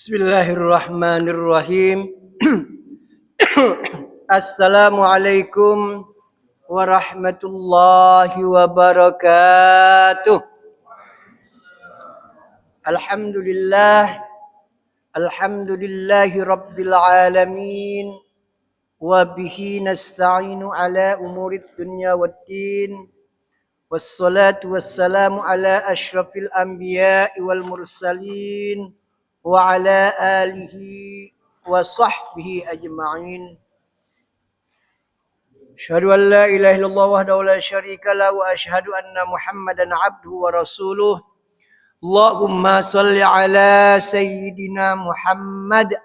Bismillahirrahmanirrahim. Assalamualaikum warahmatullahi wabarakatuh. Alhamdulillahi rabbil alamin. Wa bihi nasta'inu ala umurid dunya waddin. Wassalatu wassalamu ala ashrafil anbiya'i wal mursalin. Wa ala alihi wa sahbihi ajma'in. Asyhadu an la ilaha illallah wahdahu la syarika lahu wa asyhadu anna Muhammadan abduhu wa rasuluh. Allahumma salli ala sayyidina Muhammad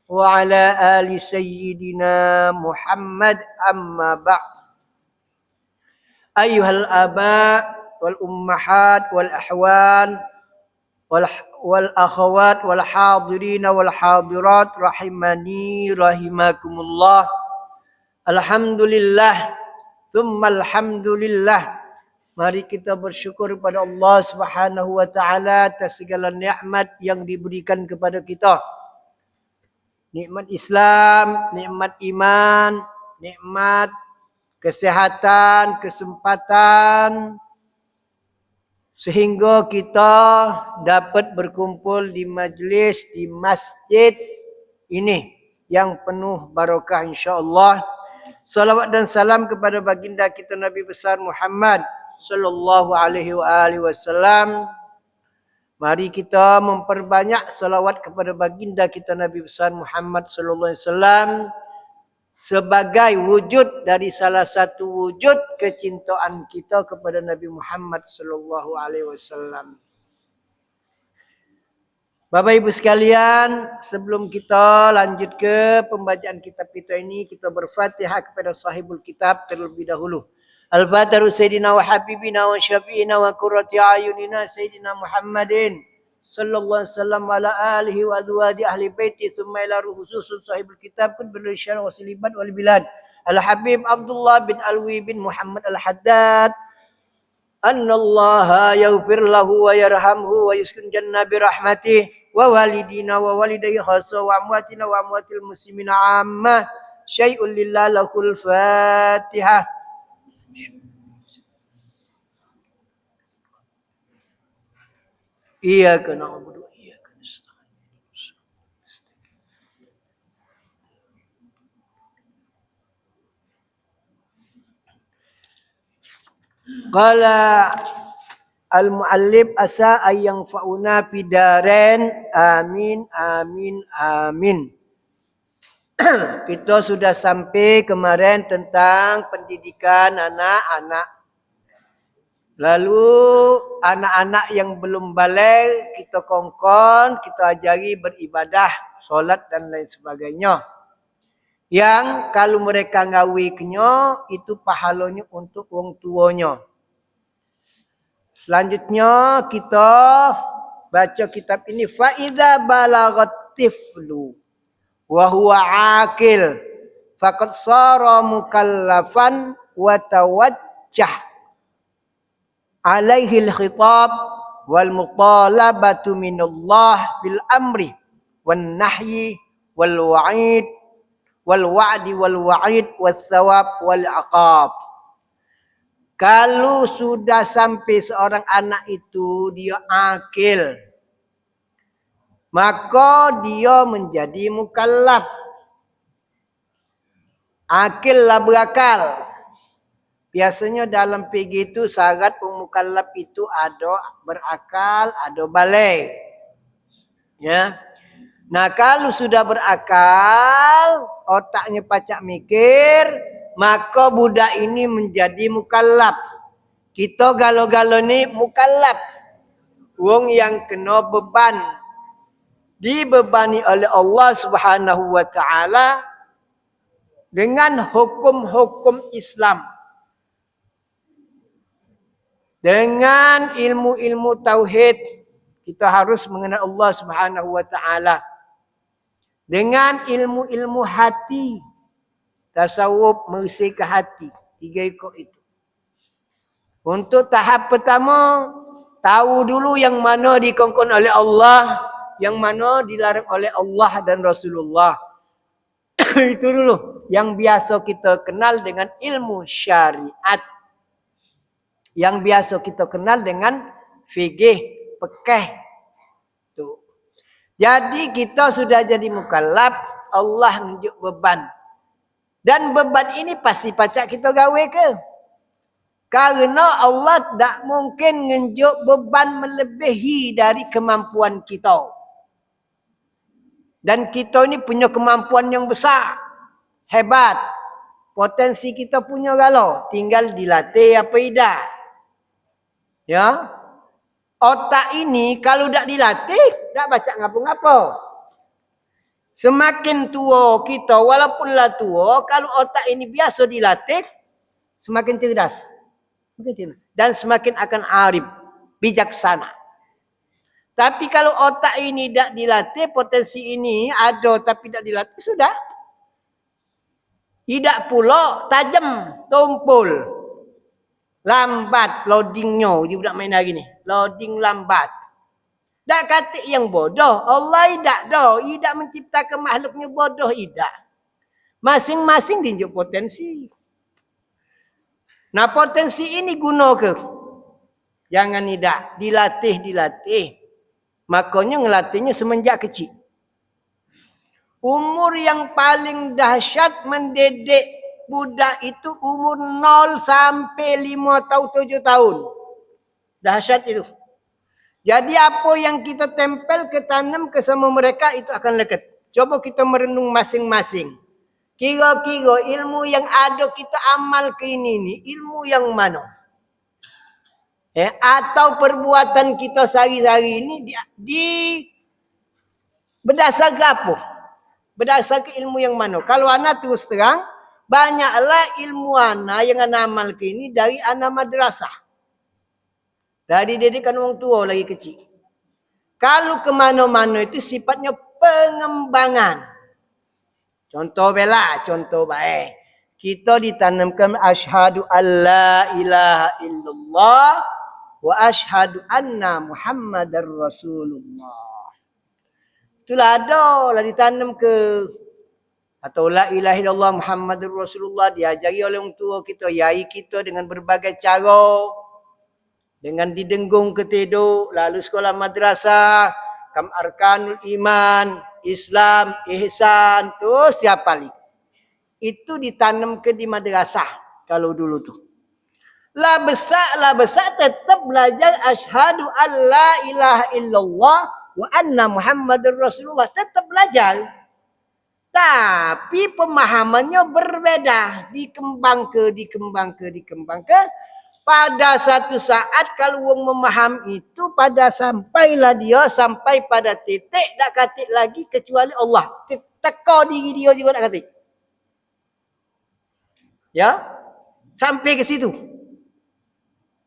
wa ala ali sayyidina Muhammad, amma ba'd. Ayyuhal aba wal ummahat wal ahwan wal akhawat wal hadirin wal hadirat rahimani rahimakumullah. Alhamdulillah, thumma alhamdulillah. Mari kita bersyukur kepada Allah Subhanahu wa taala atas segala nikmat yang diberikan kepada kita. Nikmat Islam, nikmat iman, nikmat kesehatan, kesempatan, sehingga kita dapat berkumpul di majlis, di masjid ini yang penuh barakah insya-Allah. Salawat dan salam kepada baginda kita Nabi besar Muhammad sallallahu alaihi wasallam. Mari kita memperbanyak salawat kepada baginda kita Nabi besar Muhammad sallallahu alaihi wasallam sebagai wujud dari salah satu wujud kecintaan kita kepada Nabi Muhammad sallallahu alaihi wasallam. Bapak Ibu sekalian, sebelum kita lanjut ke pembacaan kitab kita ini, kita berfatihah kepada sahibul kitab terlebih dahulu. Al-Fatihu Sayyidina wa Habibina wa Syafi'ina wa Qurrati Ayunina Sayyidina Muhammadin sallallahu alaihi wasallam wa ala alihi wa azwaji ahli baiti thumma ila khususun sahibul kitab kun bil syarah wa silibat wal bilad Al-Habib Abdullah bin Alwi bin Muhammad Al-Haddad annallaha yaghfir lahu wa yarhamhu wa yuskun jannah bi rahmatih wa walidina wa walidayhi khassa wa amwatina wa amwatil muslimina amma syai'un lillahi lahul fatihah. Iyyaka na'budu wa iyyaka nasta'in. Qala al-muallif asa ayang fauna pidaren, amin amin amin. Kita sudah sampai kemarin tentang pendidikan anak-anak. Lalu anak-anak yang belum balik kita kongkon, kita ajari beribadah, solat dan lain sebagainya. Yang kalau mereka ngawiknya itu pahalanya untuk wong tuanya. Selanjutnya kita baca kitab ini, fa idza balaghat tiflu wa huwa aqil faqad sara mukallafan wa tawajjah alaihi al-khitab wal mutalabatu minallah bil amri wan nahyi wal wa'id wal wa'di wal wa'id was thawab wal aqab. Kalau sudah sampai seorang anak itu dia akil, maka dia menjadi mukallaf. Akil lah berakal. Biasanya dalam PG itu syarat mukallaf itu ada berakal, ada balik. Ya. Nah, kalau sudah berakal, otaknya pacak mikir, maka budak ini menjadi mukallaf. Kita galo-galo ni mukallaf. Wong yang kena beban. Dibebani oleh Allah Subhanahu wa taala dengan hukum-hukum Islam. Dengan ilmu-ilmu tauhid, kita harus mengenal Allah Subhanahu wa taala. Dengan ilmu-ilmu hati, tasawuf mersihkan hati, 3 ekor itu. Untuk tahap pertama, tahu dulu yang mana dikongkon oleh Allah, yang mana dilarang oleh Allah dan Rasulullah. Itu dulu yang biasa kita kenal dengan ilmu syariat. Yang biasa kita kenal dengan fikih, fikih. Tu. Jadi kita sudah jadi mukallaf, Allah nunjuk beban. Dan beban ini pasti pacak kita gawe ke? Karena Allah tak mungkin nunjuk beban melebihi dari kemampuan kita. Dan kita ini punya kemampuan yang besar. Hebat. Potensi kita punya galau. Tinggal dilatih apa tidak. Ya. Otak ini kalau tak dilatih, tak baca ngapa-ngapa. Semakin tua kita, walaupunlah tua, kalau otak ini biasa dilatih, semakin cerdas. Dan semakin akan arif, bijaksana. Tapi kalau otak ini tidak dilatih, potensi ini ada tapi tidak dilatih, sudah. Tidak pula tajam, tumpul. Lambat loadingnya. Dia budak main hari ni. Loading lambat. Tak kata yang bodoh. Allah tidak dah. Tidak menciptakan makhluknya bodoh. Tidak. Masing-masing tunjuk potensi. Nah potensi ini guna ke? Jangan tidak. Dilatih. Makanya ngelatihnya semenjak kecil. Umur yang paling dahsyat mendidik budak itu umur 0 sampai 5 atau 7 tahun. Dahsyat itu. Jadi apa yang kita tempel ke tanam ke sama mereka itu akan lekat. Coba kita merenung masing-masing. Kira-kira ilmu yang ada kita amal ke ini ilmu yang mana? Atau perbuatan kita sehari-hari ini berdasarkan apa? Berdasarkan ilmu yang mana? Kalau anak terus terang, banyaklah ilmu anak yang anak amal ke ini dari anak madrasah. Dari didikan orang tua lagi kecil. Kalau ke mana-mana itu sifatnya pengembangan. Contoh bela, contoh baik. Kita ditanamkan asyhadu alla ilaha illallah wa asyhadu anna Muhammadar Rasulullah. Itulah ada lah ditanam ke atau la ilaha illallah Muhammadur Rasulullah diajari oleh orang tua kita, yai kita dengan berbagai cara. Dengan didenggung ke tidur, lalu sekolah madrasah, kam arkanul iman, Islam, ihsan, tu siapa lagi? Itu ditanam ke di madrasah kalau dulu tu. Lah besar tetap belajar asyhadu alla ilaha illallah wa anna Muhammadur Rasulullah, tetap belajar. Tapi pemahamannya berbeda, dikembang ke. Pada satu saat kalau orang memaham itu, sampailah dia sampai pada titik tak katik lagi kecuali Allah. Teka diri dia juga tak katik. Ya, sampai ke situ.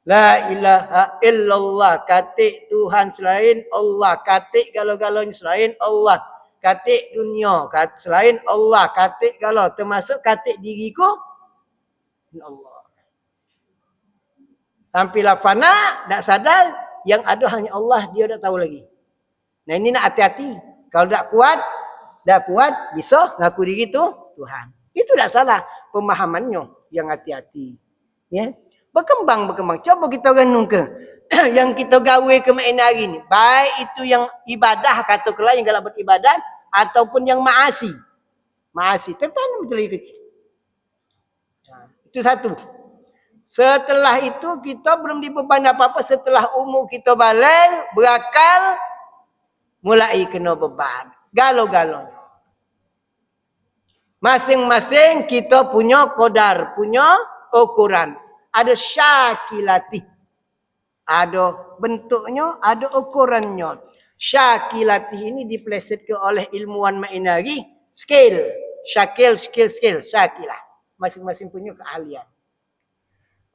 La ilaha illallah, katik Tuhan selain Allah, katik galau-galaunya selain Allah, katik dunia selain Allah, katik galau termasuk katik diriku Allah. Sampailah fana, tak sadar yang ada hanya Allah, dia tak tahu lagi. Nah ini nak hati-hati. Kalau tak kuat bisa ngaku diri tu Tuhan. Itu tak salah pemahamannya, yang hati-hati. Ya. Berkembang. Coba kita renung ke yang kita gawe ke main hari ni. Baik itu yang ibadah katakanlah yang kalau beribadah ataupun yang maasi. Maasi tertanam betul lagi kecil. Nah, itu satu. Setelah itu kita belum dibeban apa-apa. Setelah umur kita balik, berakal, mulai kena beban. Galau-galau. Masing-masing kita punya kodar, punya ukuran. Ada syakilati. Ada bentuknya, ada ukurannya. Syakilati ini diplesetkan oleh ilmuwan mainari. Scale. Syakil, syakilah. Masing-masing punya keahlian.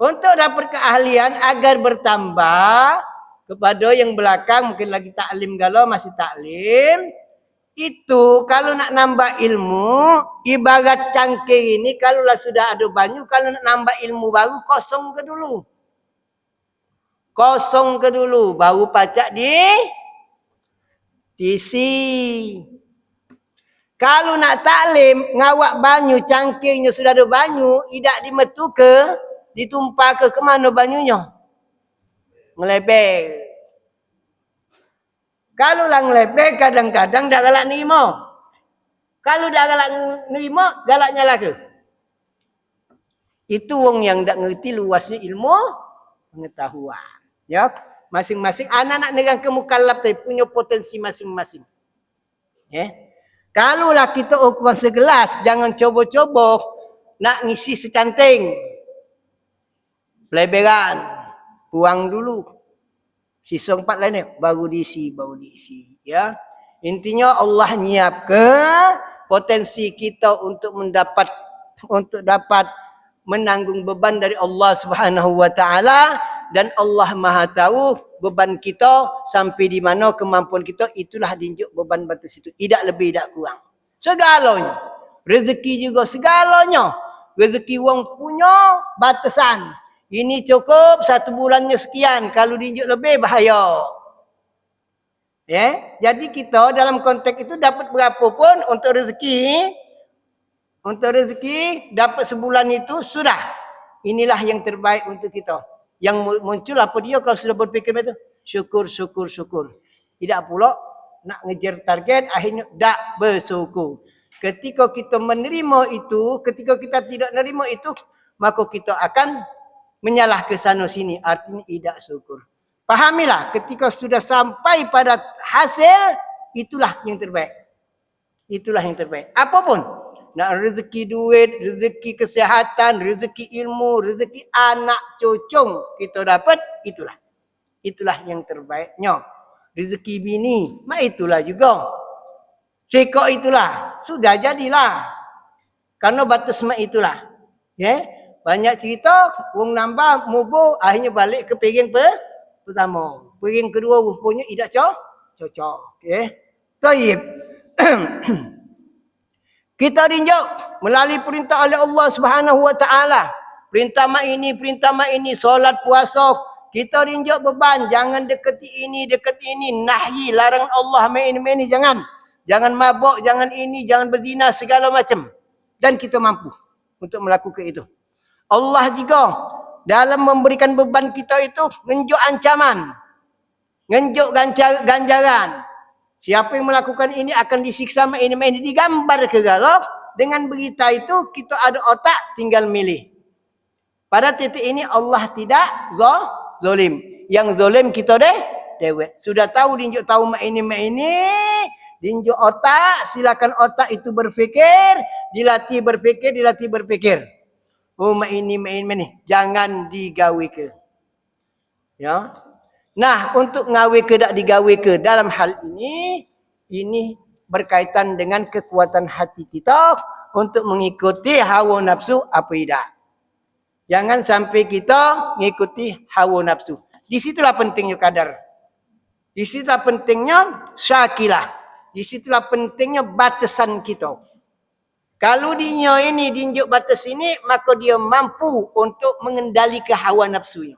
Untuk dapat keahlian agar bertambah kepada yang belakang mungkin lagi taklim galau masih taklim, itu kalau nak nambah ilmu ibarat cangkir ini kalau lah sudah ada banyu, kalau nak nambah ilmu baru kosong ke dulu baru pacak TC. Kalau nak taklim, ngawak banyu, cangkirnya sudah ada banyu, tidak dimetu ke, ditumpah ke mana banyunya? Ngelebek. Kalau lang ngelebek, kadang-kadang dah galak nerima. Kalau dah galak nerima, galaknya lah ke? Itu orang yang tak ngerti luasnya ilmu pengetahuan. Ya, masing-masing anak-anak negara mukallaf tapi punya potensi masing-masing. Ya. Kalaulah kita ukuran segelas, jangan coba-coba nak ngisi secanting. Peleberan, buang dulu. Sisa 4 lainnya baru diisi. Ya. Intinya Allah nyiap ke potensi kita untuk dapat menanggung beban dari Allah Subhanahu wa taala, dan Allah Maha tahu beban kita sampai di mana kemampuan kita, itulah dinjuk beban batas itu, tidak lebih tidak kurang. Segalanya. Rezeki juga segalanya. Rezeki wong punya batasan. Ini cukup 1 bulannya sekian, kalau dinjuk lebih bahaya. Ya, jadi kita dalam konteks itu dapat berapa pun untuk rezeki. Untuk rezeki dapat sebulan itu sudah. Inilah yang terbaik untuk kita. Yang muncul apa dia kalau sudah berfikir betul? Syukur. Tidak pula nak ngejar target akhirnya tak bersyukur. Ketika kita menerima itu, ketika kita tidak menerima itu, maka kita akan menyalah ke sana sini. Artinya tidak syukur. Pahamilah, ketika sudah sampai pada hasil, itulah yang terbaik. Itulah yang terbaik. Apapun. Nak rezeki duit, rezeki kesihatan, rezeki ilmu, rezeki anak cucung kita dapat, itulah. Itulah yang terbaiknya. Rezeki bini, itulah juga. Sekok itulah. Sudah jadilah. Karena batas itulah. Ya? Banyak cerita, orang nambah, mubur, akhirnya balik ke piring pertama. Piring kedua rupanya tidak cocok. Okay? Taib. Kita rinjau melalui perintah oleh Allah Subhanahu wa taala. Perintah mak ini, solat, puasa. Kita rinjau beban, jangan dekati ini, nahyi, larang Allah main ini, jangan. Jangan mabuk, jangan ini, jangan berzina, segala macam. Dan kita mampu untuk melakukan itu. Allah juga dalam memberikan beban kita itu ngenjuk ancaman, ngenjuk ganjaran. Siapa yang melakukan ini akan disiksa ini digambar ke galak. Dengan berita itu kita ada otak, tinggal milih. Pada titik ini Allah tidak zalim. Yang zalim kita dewek. Sudah tahu dinjuk tahu ini dinjuk otak, silakan otak itu berfikir, dilatih berfikir. Oh ini. Jangan digawe ke. Ya. Nah, untuk ngawe ke tak digawe ke dalam hal ini berkaitan dengan kekuatan hati kita untuk mengikuti hawa nafsu apa tidak. Jangan sampai kita mengikuti hawa nafsu. Di situlah pentingnya kadar. Di situlah pentingnya syakilah. Di situlah pentingnya batasan kita. Kalau dia ini dinjuk batas ini, maka dia mampu untuk mengendalikan hawa nafsunya.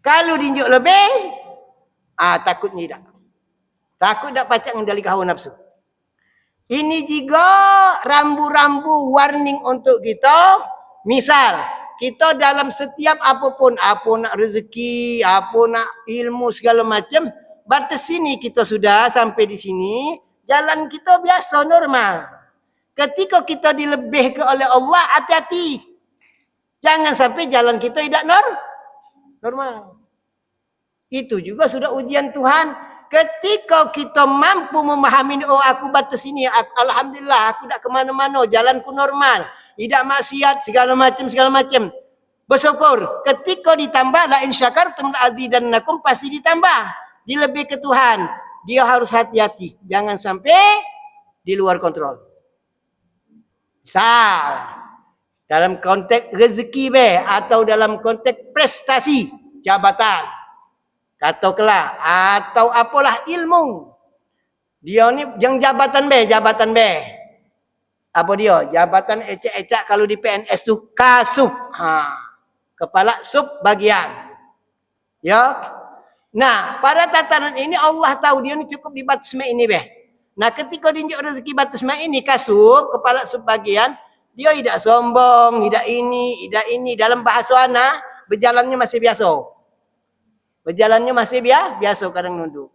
Kalau dinjuk lebih, takutnya tidak. Takut tak pacak mengendalikan hawa nafsu. Ini juga rambu-rambu warning untuk kita. Misal, kita dalam setiap apapun, apa nak rezeki, apa nak ilmu segala macam, batas sini kita sudah sampai di sini, jalan kita biasa normal. Ketika kita dilebihkan oleh Allah, hati-hati. Jangan sampai jalan kita tidak normal. Itu juga sudah ujian Tuhan. Ketika kita mampu memahami, aku batas ini, alhamdulillah, aku tak kemana-mana, jalanku normal, tidak maksiat, segala macam. Bersyukur. Ketika ditambah, la in syakartum la'azidannakum, pasti ditambah. Dilebih ke Tuhan. Dia harus hati-hati. Jangan sampai di luar kontrol. Misal, dalam konteks rezeki atau dalam konteks prestasi jabatan, katakanlah, atau apalah ilmu. Dia ni yang jabatan apa dia? Jabatan ecak-ecak kalau di PNS tu kasub. Kepala sub bagian. Ya. Nah, pada tataran ini Allah tahu dia ni cukup di batas mak ini beh. Nah, ketika dinjuk rezeki batas mak ini kasub, kepala sebagian, dia tidak sombong, tidak ini. Dalam bahasa anak, berjalannya masih biasa. Berjalannya masih biasa kadang nunduk.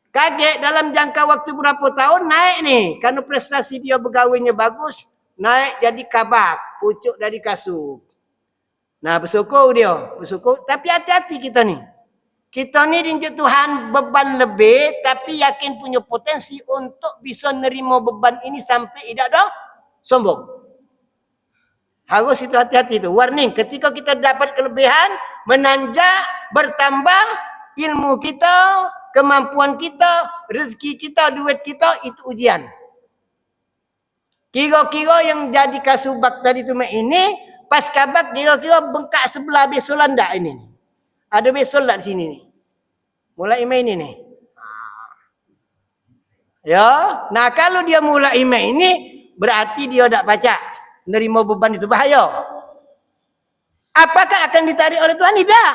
Kaget dalam jangka waktu berapa tahun naik nih. Karena prestasi dia bergawinnya bagus, naik jadi kabak, pucuk dari kasub. Nah, bersyukur dia. Bersyukur. Tapi hati-hati kita ni. Kita ni dinjuk Tuhan beban lebih, tapi yakin punya potensi untuk bisa nerima beban ini sampai tidak ada sombong. Harus itu hati-hati tu. Warning, ketika kita dapat kelebihan, menanjak, bertambah, ilmu kita, kemampuan kita, rezeki kita, duit kita, itu ujian. Kira-kira yang jadi kasubak tadi tu ini, pas kabak kira-kira bengkak sebelah besolan tak ini. Ada besol tak di sini ni. Mulai main ini nih. Ya, nah kalau dia mulai main ini, berarti dia tak baca. Nerima beban itu bahaya. Apakah akan ditarik oleh Tuhan? Tidak.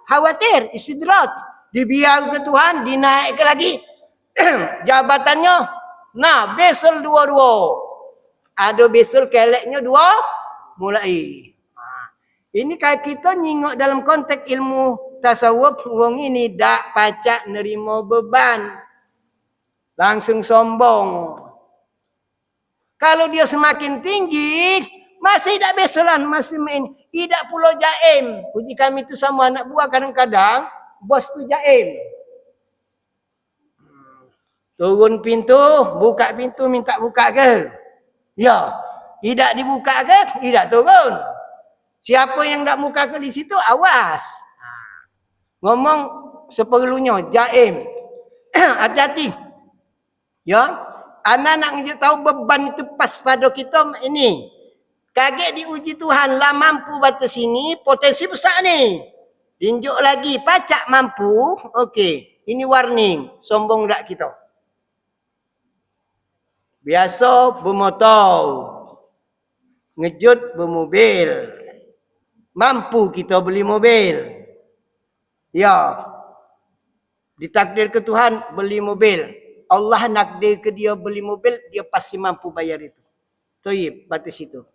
Khawatir, istidrat. Dibiar ke Tuhan, dinaik ke lagi. Jabatannya, nah besol dua-dua. Ada besol keleknya dua, mulai. Ini kalau kita nyingok dalam konteks ilmu tasawuf, wong ini dak pacak nerima beban. Langsung sombong. Kalau dia semakin tinggi, masih tak besolan, masih main. Tidak pulau jaim. Uji kami itu sama anak buah kadang-kadang, bos tu jaim. Turun pintu, buka pintu, minta buka ke? Ya. Tidak dibuka ke? Tidak turun. Siapa yang tak buka ke di situ, awas. Ngomong seperlunya, jaim. Hati-hati. Ya, anak-anak tahu beban itu pas pada kita ini. Kaget diuji Tuhan, lah mampu batas ini, potensi besar ni. Tinjuk lagi, pacak mampu, okey. Ini warning, sombong tak kita. Biasa bermotor, ngejut bermobil. Mampu kita beli mobil. Ya. Ditakdir ke Tuhan beli mobil. Allah nakdir ke dia beli mobil, dia pasti mampu bayar itu. Toyib, batas itu.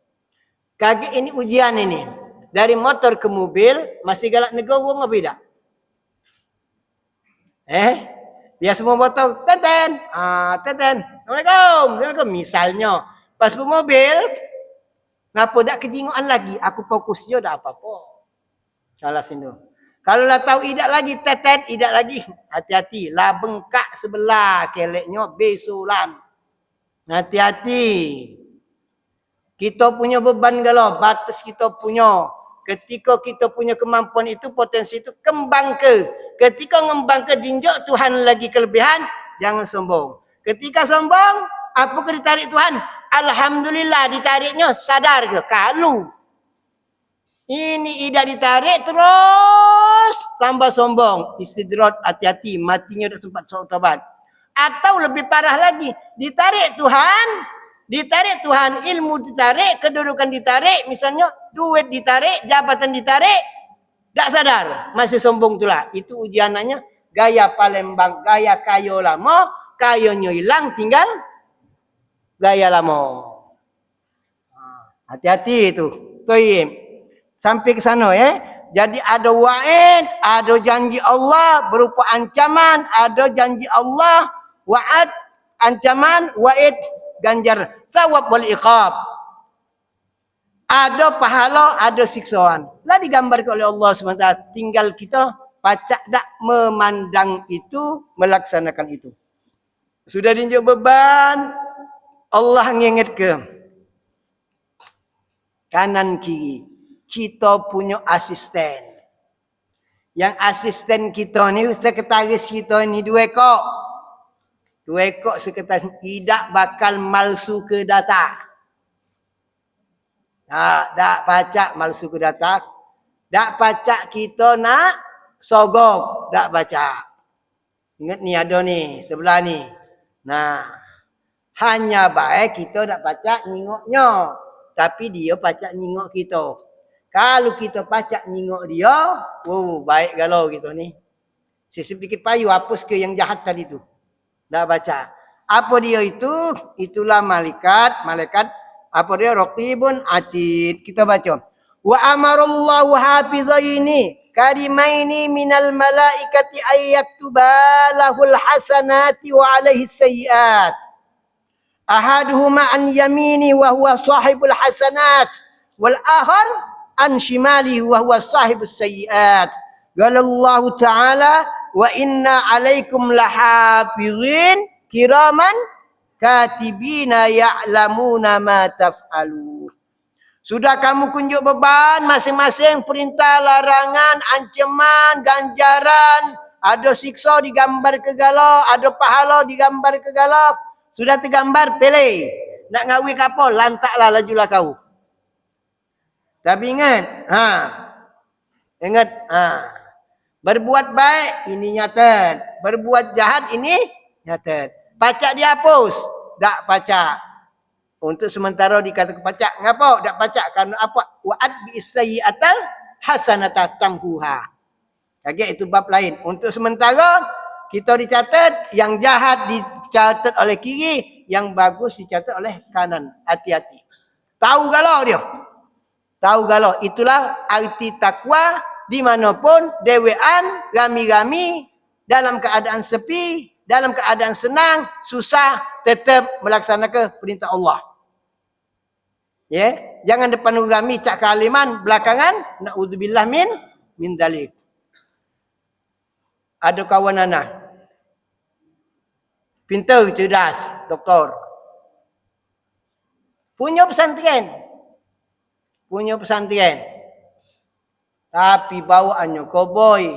Kaget ini ujian ini. Dari motor ke mobil, masih galak negara apa tidak? Dia semua motor, teten. Teten. Assalamualaikum. Misalnya, pas bermobil, kenapa tak kejinguan lagi? Aku fokus je dah apa-apa. Salah sini. Kalau lah tahu idak lagi, tetet, idak lagi. Hati-hati. Lah bengkak sebelah keleknya besolan. Hati-hati. Kita punya beban galau. Batas kita punya. Ketika kita punya kemampuan itu, potensi itu kembang ke. Ketika ngembang ke dinjok Tuhan lagi kelebihan, jangan sombong. Ketika sombong, apa ke ditarik Tuhan? Alhamdulillah ditariknya sadar ke? Kalau ini tidak ditarik terus tambah sombong. Istidrat, hati-hati. Matinya dah sempat taubat. Atau lebih parah lagi. Ditarik Tuhan. Ilmu ditarik. Kedudukan ditarik. Misalnya duit ditarik. Jabatan ditarik. Tak sadar. Masih sombong itulah. Itu ujiannya. Gaya Palembang. Gaya kayo lama. Kayonya hilang. Tinggal gaya lama. Hati-hati itu. Toyim. Sampai ke sana ya. Jadi ada wa'id, ada janji Allah berupa ancaman, ada janji Allah, wa'ad, ancaman, wa'id, ganjar, thawab wal iqab. Ada pahala, ada siksaan. Lah digambarkan oleh Allah SWT. Tinggal kita pacak tak memandang itu, melaksanakan itu. Sudah dinjuk beban, Allah nginget ke kanan kiri. Kita punya asisten. Yang asisten kita ni, sekretaris kita ni 2 ekor. 2 ekor sekretaris tidak bakal malsu ke data. Tak pacak malsu ke data. Tak pacak kita nak sogok. Tak pacak. Ingat ni ada ni, sebelah ni. Nah, hanya baik kita tak pacak nyingoknya. Tapi dia pacak nyingok kita. Kalau kita pacak nyingok dia, baik galau kita ni. Saya sedikit payu hapus ke yang jahat tadi tu. Dah baca. Apa dia itu? Itulah malaikat. Malaikat apa dia? Raqibun atid. Kita baca. Wa amarallahu hafizaini karimaini minal malaikati ayyaktuba lahul hasanati wa alaihi sayyiat. Ahaduhuma an yamini wa huwa sahibul hasanat wal akhar an shimali wa huwa sahibus sayyiat. Qala Allah Ta'ala wa inna alaikum lahafizin kiraman katibina ya'lamuna ma taf'alun. Sudah kamu kunjuk beban masing-masing, perintah, larangan, ancaman, ganjaran, ada siksa digambar ke galau, ada pahala digambar ke galau. Sudah tergambar, pilih. Nak ngawi kapal, lantaklah, lajulah kau. Tapi ingat, ingat, berbuat baik, ini nyata. Berbuat jahat, ini nyata. Pacak dihapus, tak pacak. Untuk sementara dikatakan pacak. Ngapa? Tak pacak. Kerana apa? Wa'ad bi'isayyi'atal hasanata tamhuha. Kaget itu bab lain. Untuk sementara, kita dicatat, yang jahat dicatat oleh kiri, yang bagus dicatat oleh kanan. Hati-hati. Tahu galau dia. Tahu galau. Itulah arti takwa dimanapun, dewean, rami-rami, dalam keadaan sepi, dalam keadaan senang, susah, tetap melaksanakan perintah Allah. Ya, jangan depan rami cak kaliman, belakangan naudzubillah min dalik. Ada kawan anak. Pintar, cerdas, doktor. Punya pesantren. Tapi bawaannya cowboy.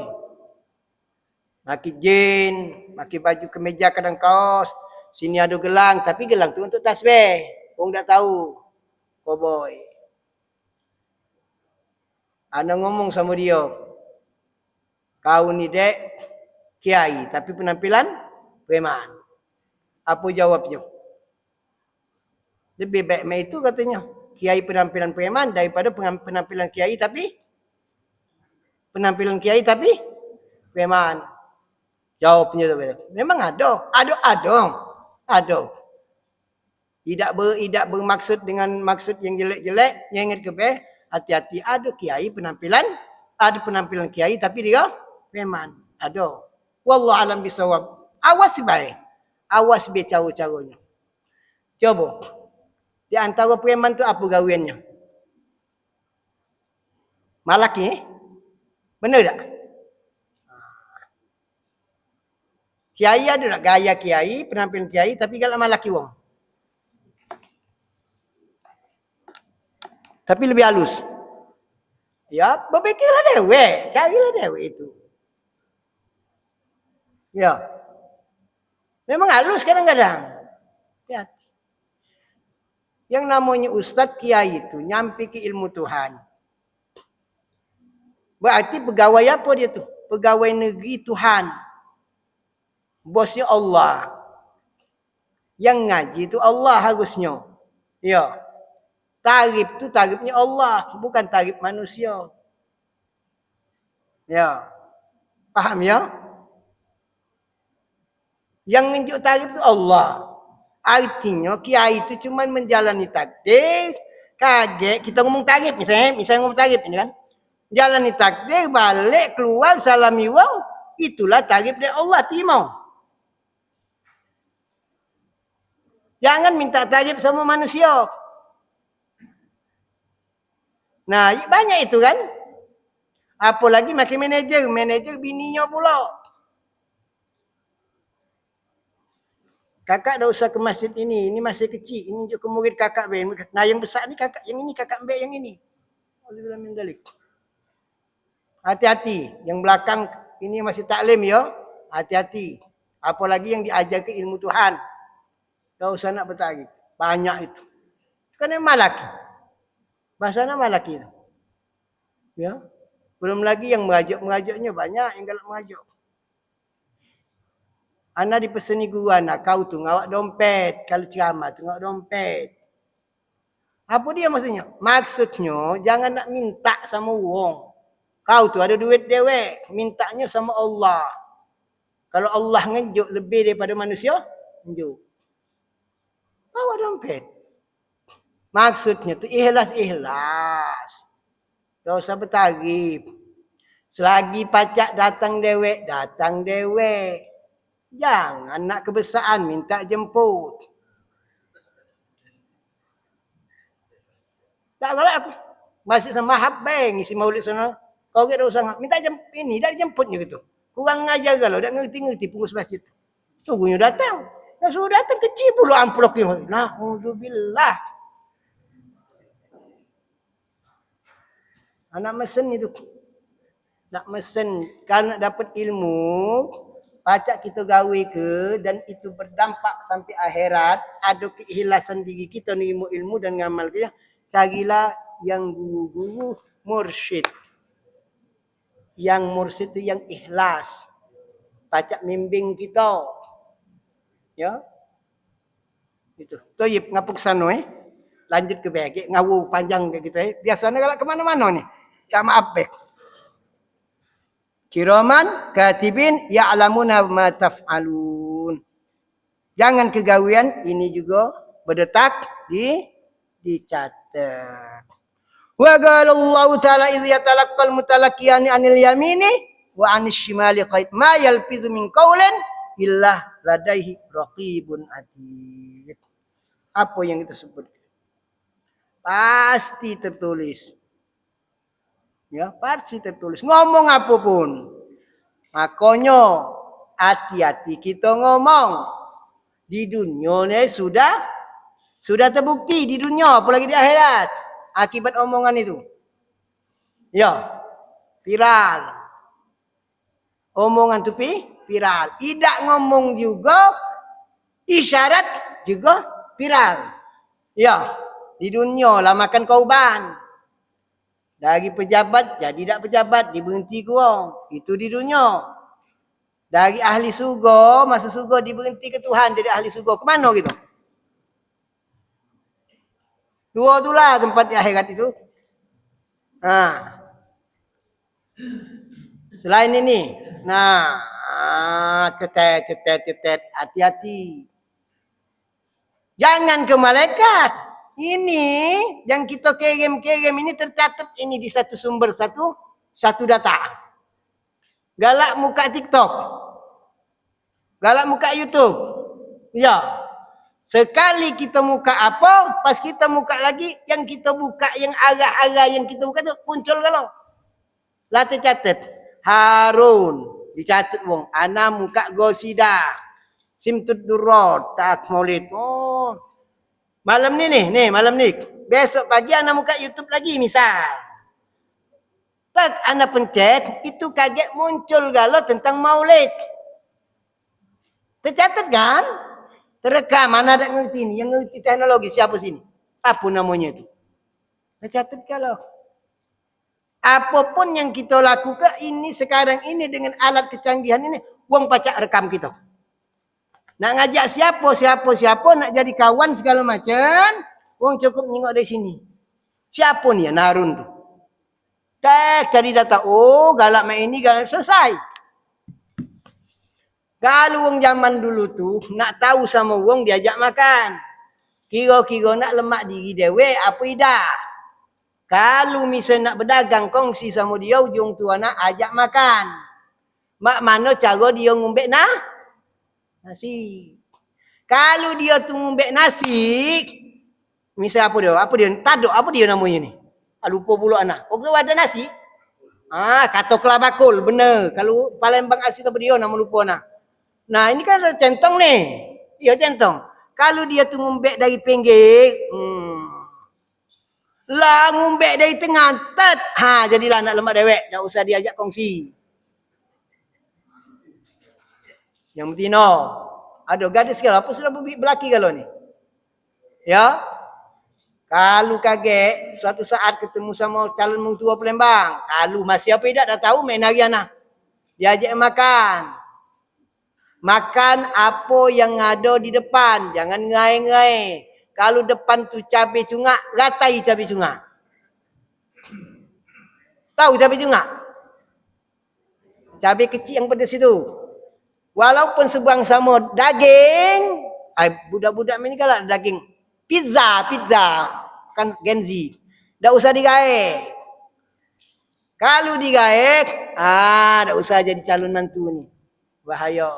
Maki jin, maki baju kemeja kadang kaos. Sini ada gelang, tapi gelang tu untuk tasbih. Orang tak tahu. Cowboy. Ana ngomong sama dia. Kau ni dek kiai, tapi penampilan preman. Apa jawabnya? Lebih baik mai itu katanya. Kiai penampilan preman daripada penampilan kiai tapi preman. Jawabnya tu memang ada. Tidak bermaksud dengan maksud yang jelek-jelek. Yang ingat ke hati-hati, ada kiai penampilan kiai tapi dia preman. Ada. Wallahu alam bisawab. Awas baik. Awas cara-caranya. Coba. Di antara preman tu apa gawiannya? Malaki? Benar tak? Kiai ada tak gaya kiai, penampilan kiai tapi galak malaki wong. Tapi lebih halus. Ya, berfikirlah dewek. Carilah dewek itu. Ya. Memang halus kadang-kadang. Ya. Yang namanya ustaz kiai itu nyampe ke ilmu Tuhan. Berarti pegawai apa dia tu? Pegawai negeri Tuhan. Bosnya Allah. Yang ngaji itu Allah harusnya. Ya. Tarif tu tarifnya Allah, bukan tarif manusia. Ya. Faham ya? Yang menunjuk tarif tu Allah. Artinya kiai itu cuma menjalani takdir. Kaget, kita ngomong tarif misalnya ngomong tarif ini kan. Jalani takdir, balik, keluar, salami wang. Itulah tarif dari Allah, terima. Jangan minta tarif sama manusia. Nah, banyak itu kan. Apalagi makin manager bininya pula. Kakak dah usah ke masjid ini masih kecil. Ini juga murid kakak Ben. Nah, yang besar ni kakak, yang ini kakak Mbak yang ini. Hati-hati, yang belakang ini masih taklim ya. Hati-hati. Apalagi yang diajar ke ilmu Tuhan. Tak usah nak bertarif. Banyak itu. Kan memang laki. Bahasanya malaki. Ya. Belum lagi yang merajuk-merajuknya banyak yang galak merajuk. Ana dipeseni guru anak, kau tu ngawak dompet. Kalau ceramah tu ngawak dompet. Apa dia maksudnya? Maksudnya jangan nak minta sama wong. Kau tu ada duit dewek, mintanya sama Allah. Kalau Allah ngejuk lebih daripada manusia, ngejuk. Bawa dompet. Maksudnya tu ikhlas-ikhlas. Tak usah bertarif. Selagi pacak datang dewek, datang dewek. Jangan nak kebesaan, minta jemput. Tak kalau aku masih sama habang isi maulid sana. Kau kira usah minta jemput ini, dah dijemputnya gitu. Kurang ngajar kalau dah ngerti-ngerti pengurus masjid. Sungguhnya datang. Dah suruh datang kecil pula amplop ni. Na'udzubillah. Anak mesen itu. Nak mesen. Kalau nak dapat ilmu, pacak kita gawe ke dan itu berdampak sampai akhirat. Ada keikhlasan diri kita ni ilmu dan ngamal ke. Carilah yang guru-guru mursyid. Yang mursyid itu yang ikhlas. Pacak membimbing kita. Ya. Itu. Toyib ngapuk sana lanjut ke bagi ngawu panjang kayak gitu biasanya kalau ke mana-mana nih. Tak maaf bek. Kiraman katibin ya'lamuna ma taf'alun. Jangan kegawian ini juga berdetak dicatat. Wa qala Allah ta'ala idh yatalaqqal mutalaqqiyani 'anil yamini wa 'anil shimali qaid ma yalfizu min qawlin illa ladaihi raqibun atid. Apa yang kita sebut? Pasti tertulis. Ya, pasti tertulis. Ngomong apapun. Makanya hati-hati kita ngomong. Di dunia ni sudah terbukti di dunia apalagi di akhirat akibat omongan itu. Ya. Viral. Omongan tu viral. Tidak ngomong juga isyarat juga viral. Ya, di dunia lah makan korban. Dari pejabat jadi tak pejabat, diberhenti kurang. Itu di dunia. Dari ahli surga, masuk surga diberhenti ke Tuhan jadi ahli surga. Ke mana gitu? Dua tu lah tempat di akhirat itu. Selain ini, cetet, hati-hati. Jangan ke malaikat. Ini yang kita kirim ini tercatat ini di satu sumber satu data. Galak muka TikTok. Galak muka YouTube. Ya. Sekali kita muka apa, pas kita muka lagi yang kita buka yang arah-arah yang kita buka tu muncul kalau. Lah tercatat Harun dicatat wong ana muka Gosida. Simtud Durrot, tak Maulid. Oh. Malam ni malam ni. Besok pagi ana buka YouTube lagi misal. Tak ana pencet, itu kaget muncul galau tentang Maulid. Tercatat kan? Terekam, mana ada ngerti ni? Yang ngerti teknologi siapa sini? Apa namanya itu? Tercatat galau. Apapun yang kita lakukan ini sekarang ini dengan alat kecanggihan ini, wong pacak rekam kita. Nak ngajak siapa nak jadi kawan segala macam, wong cukup tengok dari sini. Siapa ni Harun tu? Tak cari data. Oh, galak main ini galak selesai. Kalau wong zaman dulu tu nak tahu sama wong diajak makan. Kira-kira nak lemak diri dewe apa ida. Kalau misalnya nak berdagang kongsi sama dia ujung tu anak ajak makan. Mak mana cara dia ngumbek nasi. Kalau dia tu ngumbek nasi, misal apa dia? Taduk apa dia namanya ni? Lupa pula anak. Oh, ada nasi? Kata kelabakul, benar. Kalau Palembang asli apa dia nama lupa anak. Nah, ini kan ada centong ni. Ya, centong. Kalau dia tu ngumbek dari pinggir, lah ngumbek dari tengah, jadilah nak lemak dewek, tak usah diajak kongsi. Yang betina. Ada gadis segala. Apa sudah berlaki kalau ni? Ya. Kalau kaget, suatu saat ketemu sama calon mertua Palembang. Kalau masih apa tidak, dah tahu main hari anak. Diajak makan. Makan apa yang ada di depan. Jangan ngai-ngai. Kalau depan tu cabai cungak, ratai cabai cungak. Tahu cabai cungak? Cabai kecil yang pedas itu. Walaupun sebuang sama daging, budak-budak ni galak daging. Pizza. Kan Gen Z. Tak usah digaek. Kalau digaek, tak usah jadi calon mantu ni. Bahaya.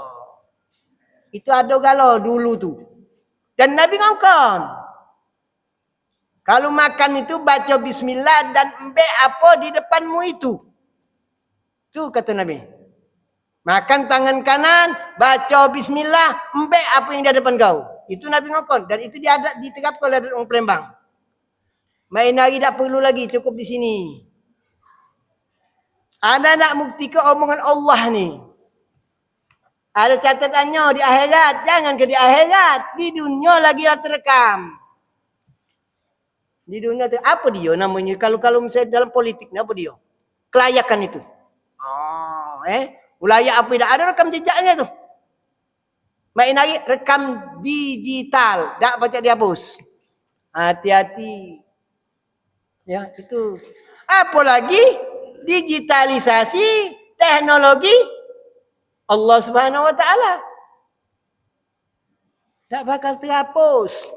Itu ada galau dulu tu. Dan Nabi ngongkon. Kalau makan itu baca bismillah dan embek apa di depanmu itu. Tu kata Nabi. Makan tangan kanan, baca bismillah, embek apa yang di depan kau. Itu Nabi ngongkon. Dan itu dia ada diterapkan oleh orang Palembang. Main hari tak perlu lagi, cukup di sini. Anda nak buktikan omongan Allah ni. Ada catatannya di akhirat. Jangan ke di akhirat. Di dunia lagi dah terekam. Di dunia apa dia namanya? Kalau misalnya dalam politik ni apa dia? Kelayakan itu. Wilayah apa dah ada rekam jejaknya tu. Main lagi rekam digital. Tak baca dihapus. Hati-hati. Ya, itu. Apalagi digitalisasi teknologi Allah Subhanahu wa taala. Tak bakal terhapus.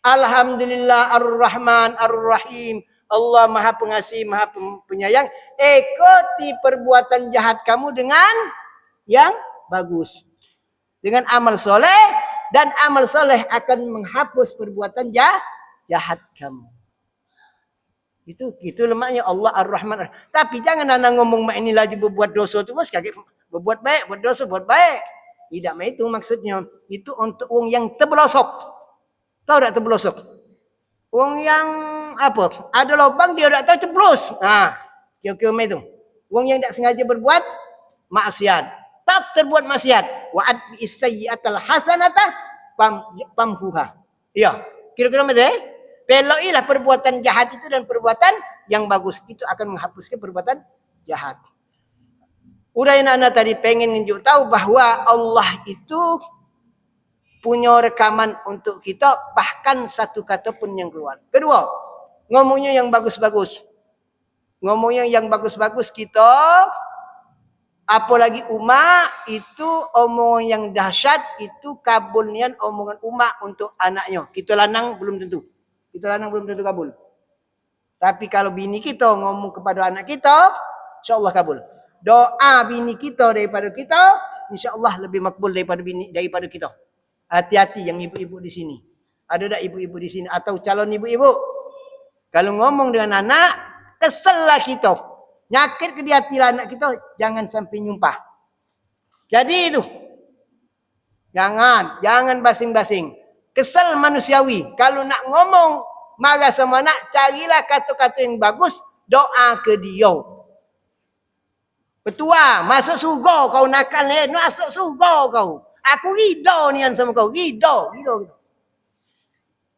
Alhamdulillah Ar-Rahman Ar-Rahim. Allah Maha Pengasih, Maha Penyayang. Ikuti perbuatan jahat kamu dengan yang bagus. Dengan amal soleh. Dan amal soleh akan menghapus perbuatan jahat kamu. Itu lemaknya Allah Ar-Rahman. Tapi jangan anda ngomong mak ini lagi berbuat dosa terus. Kaget berbuat baik, buat dosa, buat baik. Tidak itu maksudnya. Itu untuk orang yang terbelosok. Tahu tak terbelosok? Orang yang apa? Ada lubang dia tak tahu ceplus. Kira-kira itu. Orang yang tak sengaja berbuat maksiat. Tak terbuat maksiat. Wa atbi sayyi'atal hasanata pamhuha. Ya, kira-kira macam peloilah perbuatan jahat itu dan perbuatan yang bagus. Itu akan menghapuskan perbuatan jahat. Udah anak tadi pengen nunjuk tahu bahawa Allah itu punya rekaman untuk kita, bahkan satu kata pun yang keluar. Kedua, ngomongnya yang bagus-bagus. Ngomongnya yang bagus-bagus kita, apalagi umat, itu omongan yang dahsyat, itu kabulnya omongan umat untuk anaknya. Kita lanang belum tentu. Kabul. Tapi kalau bini kita ngomong kepada anak kita, insyaAllah kabul. Doa bini kita daripada kita, insyaAllah lebih makbul daripada kita. Hati-hati yang ibu-ibu di sini. Ada tak ibu-ibu di sini? Atau calon ibu-ibu? Kalau ngomong dengan anak, kesellah kita. Nyakit ke di hati anak kita, jangan sampai nyumpah. Jadi itu. Jangan basing-basing. Kesel manusiawi. Kalau nak ngomong, marah sama anak, carilah kata-kata yang bagus, doa ke dia. Petua, masuk surga kau nakal ni, masuk surga kau. Aku ridha nian sama kau. Ridha.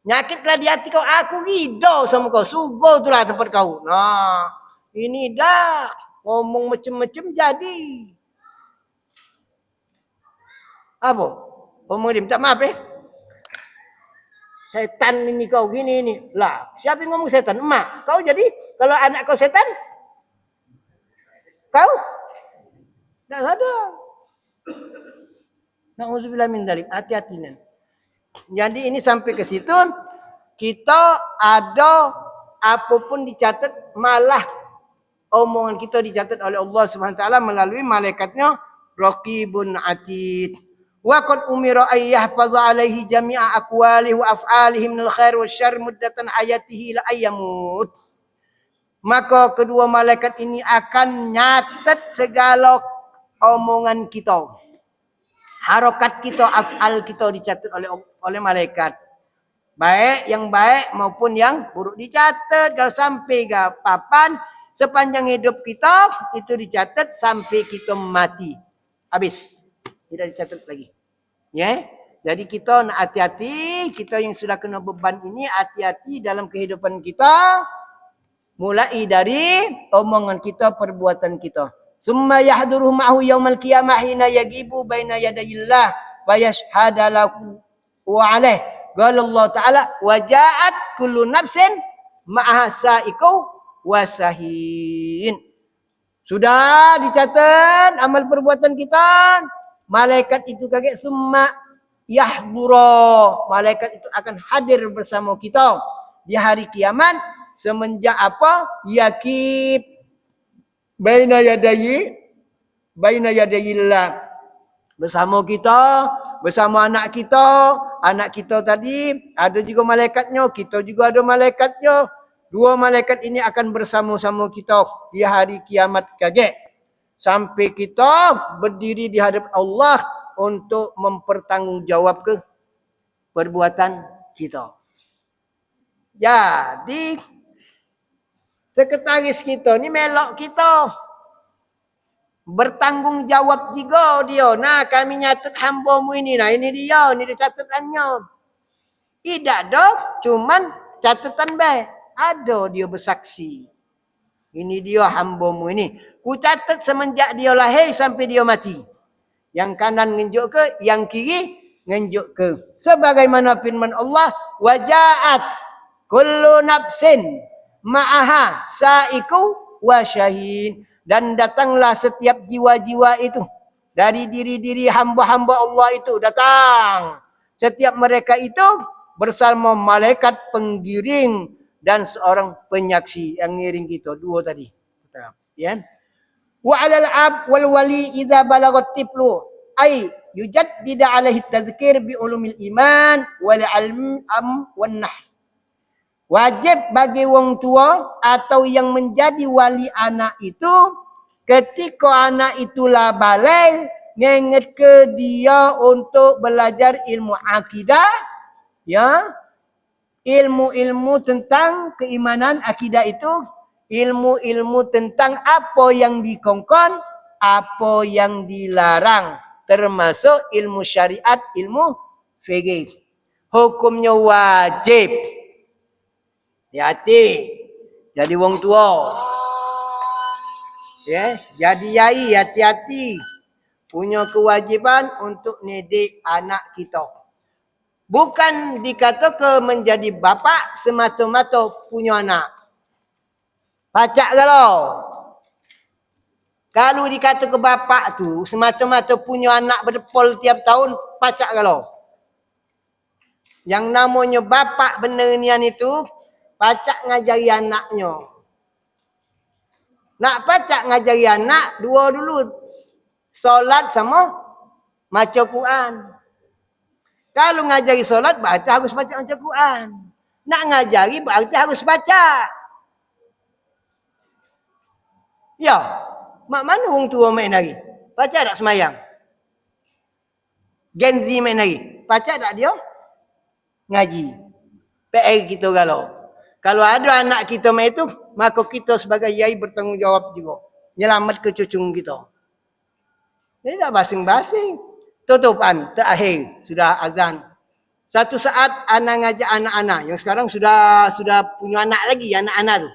Nyakitlah di hati kau. Aku ridha sama kau. Surga itulah tempat kau. Nah, ini dah. Ngomong macam-macam jadi. Apa? Ngomong dia minta maaf Setan ini kau gini ini. Lah, siapa yang ngomong setan? Emak. Kau jadi kalau anak kau setan? Kau? Tak ada. Na'udzubillah min dzalik. Hati-hati nih. Jadi ini sampai ke situ kita ada apapun dicatat, malah omongan kita dicatat oleh Allah Subhanahu wa taala melalui malaikatnya Raqibun Atid. Wa qad umira ay yahfaza alaihi jami'a aqwalihi wa af'alihi minal khair wasyarr muddatan hayatihi la ayyamut. Maka kedua malaikat ini akan nyatat segala omongan kita. Harokat kita, af'al kita dicatat oleh malaikat. Baik yang baik maupun yang buruk dicatat. Kalau sampai ke papan, sepanjang hidup kita, itu dicatat sampai kita mati. Habis. Tidak dicatat lagi. Ya? Jadi kita nak hati-hati. Kita yang sudah kena beban ini, hati-hati dalam kehidupan kita. Mulai dari omongan kita, perbuatan kita. Summa yahduru ma'hu yaumal qiyamah hina yagibu baina yadayillah wa yashhadu lahu wa alaih Qala Allah Ta'ala, wa ja'at kullu nafsin ma'aha sa'iqu wa sahin. Sudah dicatat amal perbuatan kita. Malaikat itu kaget summa yahdura. Malaikat itu akan hadir bersama kita di hari kiamat semenjak apa? Yakib baina yadayillah. Bersama kita, bersama anak kita. Anak kita tadi ada juga malaikatnya, kita juga ada malaikatnya. Dua malaikat ini akan bersama-sama kita di hari kiamat kaget. Sampai kita berdiri di hadapan Allah untuk mempertanggungjawab ke perbuatan kita. Jadi sekretaris kita ni melok kita. Bertanggungjawab juga dia. Nah, kami nyatat hamba-Mu ini. Nah, ini dia catatannya. Tidak ada, cuman catatan baik. Ada dia bersaksi. Ini dia hamba-Mu ini. Ku catat semenjak dia lahir sampai dia mati. Yang kanan ngenjuk ke, yang kiri ngenjuk ke. Sebagaimana firman Allah, waja'at kullu nafsin ma'aha sa'iku wa syahin. Dan datanglah setiap jiwa-jiwa itu. Dari diri-diri hamba-hamba Allah itu datang. Setiap mereka itu bersama malaikat penggiring dan seorang penyaksi yang ngiring kita. Dua tadi. Ya. Wa 'alal 'ab wal wali idza balagat tiflu ay yujaddid 'alaihi tadhkir bi ulumil iman wal 'ilm wan nah. Wajib bagi wong tua atau yang menjadi wali anak itu ketika anak itulah balik nginget ke dia untuk belajar ilmu akidah, ya, ilmu-ilmu tentang keimanan akidah itu, ilmu-ilmu tentang apa yang dikongkon, apa yang dilarang, termasuk ilmu syariat, ilmu fikih. Hukumnya wajib. Hati-hati. Jadi wong tua. Ya, jadi yai hati-hati. Punya kewajiban untuk didik anak kita. Bukan dikata ke menjadi bapa semata-mata punya anak. Pacak kalau. Kalau dikata ke bapa tu semata-mata punya anak berdepol tiap tahun, pacak kalau. Yang namanya bapa benar nian itu, pacak ngajari anaknya. Nak pacak ngajari anak, dua dulu. Solat sama baca Quran. Kalau ngajari solat, berarti harus baca Quran. Nak ngajari, berarti harus baca. Ya, mak mana orang tua main lagi? Baca tak semayang? Gen Z main lagi? Baca tak dia? Ngaji. PR kita kalau. Kalau ada anak kita main itu, maka kita sebagai yai bertanggungjawab juga. Nyelamat ke cucung kita. Ini dah basing-basing. Tutupan, terakhir. Sudah azan. Satu saat anak ngajak anak-anak. Yang sekarang sudah punya anak lagi. Anak-anak tu.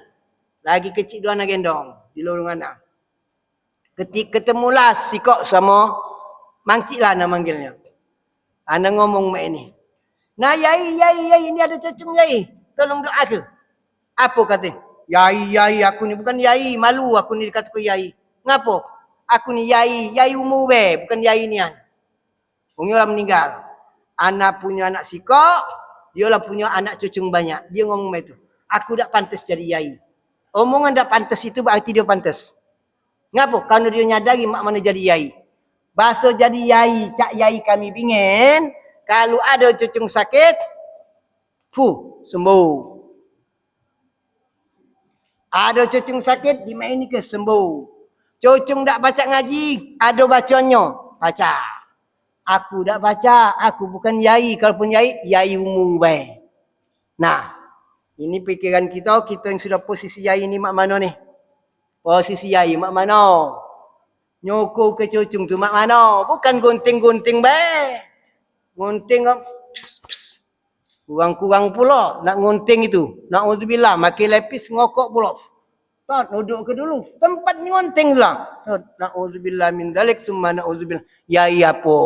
Lagi kecil dua anak gendong. Di lorong anak. Ketemulah sikok sama mangcik lah nama manggilnya. Anak ngomong mak ini. Nah yai, ini ada cucung yai. Tolong doa ke. Apa kata? Yai, aku ni bukan yai. Malu aku ni dikata ke yai. Ngapa? Aku ni yai umur be, bukan yai nian. Orang lah meninggal. Anak punya anak sikok, dia lah punya anak cucung banyak. Dia ngomong begitu. Aku tak pantas jadi yai. Omongan tak pantas itu berarti dia pantas. Ngapa? Karena dia nyadari mak mana jadi yai. Bahasa jadi yai, cak yai kami pingin. Kalau ada cucung sakit, sembuh. Ada cucung sakit, di main ni ke sembuh. Cucung tak baca ngaji, ada bacanya, baca. Aku tak baca, aku bukan yai. Kalaupun yai umum baik. Nah, ini pikiran kita yang sudah posisi yai ni mak mana ni? Posisi yai mak mana? Nyoko ke cucung tu mak mana? Bukan gunting-gunting baik. Gunting, kurang-kurang pula nak gunting itu. Na'udzubillah, makin lepis ngokok pula. Duduk ke dulu. Tempat nyonting lah. Na'udzubillah min dalik. Summa na'udzubillah. Yai apa?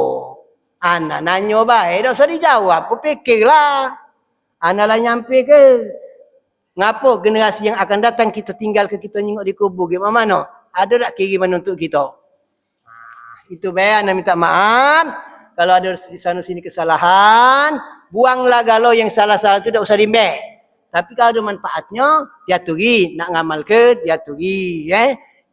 Anak nanya baik, tak usah dijawab. Berfikirlah. Anak lah nyampe ke? Ngapa generasi yang akan datang kita tinggal ke kita tengok di kubur? Gimana mana? Ada tak kiriman untuk kita? Itu baik, anda minta maaf. Kalau ada di sana sini kesalahan, buanglah galau yang salah-salah itu tak usah dimbek. Tapi kalau ada manfaatnya, diaturi. Nak ngamal ke, diaturi.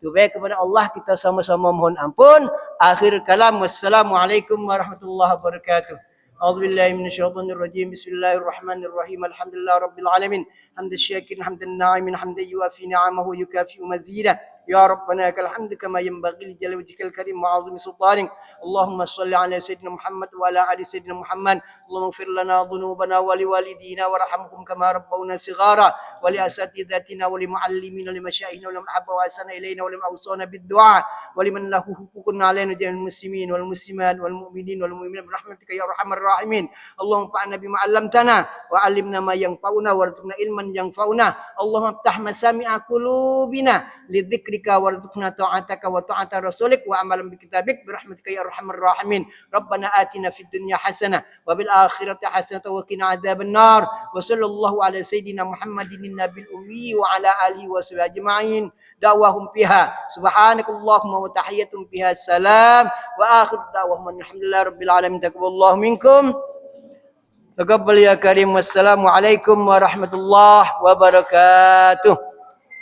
Itu baik kepada Allah, kita sama-sama mohon ampun. Akhir kalam, wassalamualaikum warahmatullahi wabarakatuh. A'udzubillahi minasyaitonirrajim. Bismillahirrahmanirrahim. Alhamdulillahirabbil alamin. Hamdan syakirin, hamdan na'imin, hamdan yuafi ni'amahu yukafi'u mazidah. Ya Rabbana lakal hamdu kama yanbaghi li jalali wajhikal karim wa 'azimi sultanik. Allahumma shalli ala sayyidina Muhammad wa ala ali sayyidina Muhammad. Allahumma ighfir lana dhunubana wa liwalidina warhamhum kama rabbawna shighara wa li asatidatina wa li muallimina wa li masyayikhina wa li mahabba wa asana ilaina wa li awsana bid du'a wa liman lahu huququn 'alaina jami'al muslimin wal muslimat wal mu'minin wal mu'minat bi rahmatika ya arhamar rahimin. Allahumma fa'na bima 'allamtana wa 'allimna ma yanfa'una warzuqna ilman yanfa'una. Allahumma iftah masami'a qulubina lidzikrika warzuqna ta'ataka wa ta'ata rasulik wa amalan bi kitabik bi rahmatika ya arhamar rahimin. Rabbana atina fid dunya hasanah wa bil akhirati hasanah wa qina adzabannar. Wa sallallahu ala sayyidina Muhammadin nabil ummi wa ala alihi wa sahbihi ajma'in. Da'wahum fiha subhanakallahumma wa tahiyatum fiha salam wa akhir da'wahum alhamdulillahi rabbil alamin. Taqabbalallahu minkum. Taqabbal ya karim. Wassalamualaikum warahmatullahi wabarakatuh.